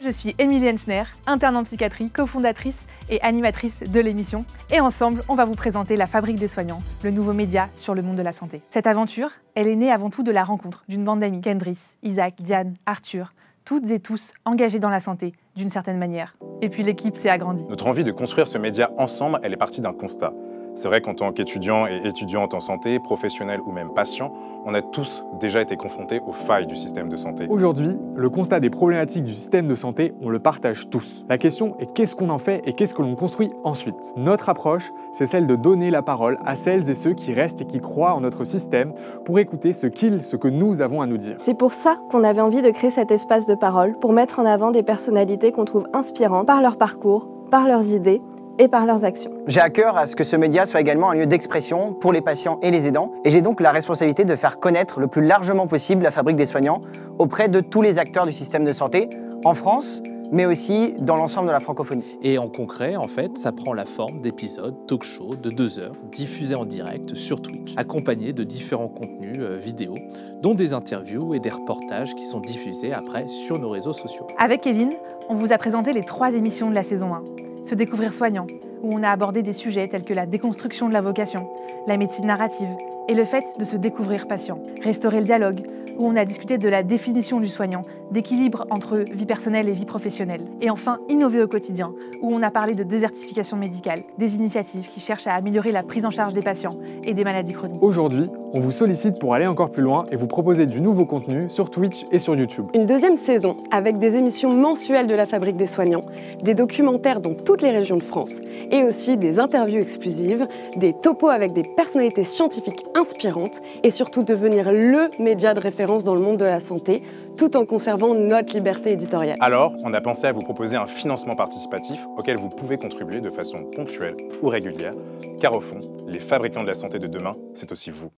Je suis Émilie Hensner, interne en psychiatrie, cofondatrice et animatrice de l'émission. Et ensemble, on va vous présenter La Fabrique des Soignants, le nouveau média sur le monde de la santé. Cette aventure, elle est née avant tout de la rencontre d'une bande d'amis, Kendris, Isaac, Diane, Arthur, toutes et tous engagés dans la santé, d'une certaine manière. Et puis l'équipe s'est agrandie. Notre envie de construire ce média ensemble, elle est partie d'un constat. C'est vrai qu'en tant qu'étudiants et étudiantes en santé, professionnels ou même patients, on a tous déjà été confrontés aux failles du système de santé. Aujourd'hui, le constat des problématiques du système de santé, on le partage tous. La question est qu'est-ce qu'on en fait et qu'est-ce que l'on construit ensuite? Notre approche, c'est celle de donner la parole à celles et ceux qui restent et qui croient en notre système pour écouter ce que nous avons à nous dire. C'est pour ça qu'on avait envie de créer cet espace de parole, pour mettre en avant des personnalités qu'on trouve inspirantes par leur parcours, par leurs idées et par leurs actions. J'ai à cœur à ce que ce média soit également un lieu d'expression pour les patients et les aidants, et j'ai donc la responsabilité de faire connaître le plus largement possible la Fabrique des Soignants auprès de tous les acteurs du système de santé, en France, mais aussi dans l'ensemble de la francophonie. Et en concret, en fait, ça prend la forme d'épisodes talk-show de 2 heures, diffusés en direct sur Twitch, accompagnés de différents contenus vidéo, dont des interviews et des reportages qui sont diffusés après sur nos réseaux sociaux. Avec Kevin, on vous a présenté les 3 émissions de la saison 1. Se découvrir soignant, où on a abordé des sujets tels que la déconstruction de la vocation, la médecine narrative et le fait de se découvrir patient. Restaurer le dialogue, où on a discuté de la définition du soignant, d'équilibre entre vie personnelle et vie professionnelle. Et enfin, innover au quotidien, où on a parlé de désertification médicale, des initiatives qui cherchent à améliorer la prise en charge des patients et des maladies chroniques. Aujourd'hui, on vous sollicite pour aller encore plus loin et vous proposer du nouveau contenu sur Twitch et sur YouTube. Une deuxième saison avec des émissions mensuelles de la Fabrique des Soignants, des documentaires dans toutes les régions de France et aussi des interviews exclusives, des topos avec des personnalités scientifiques inspirantes et surtout devenir le média de référence dans le monde de la santé, tout en conservant notre liberté éditoriale. Alors, on a pensé à vous proposer un financement participatif auquel vous pouvez contribuer de façon ponctuelle ou régulière, car au fond, les fabricants de la santé de demain, c'est aussi vous.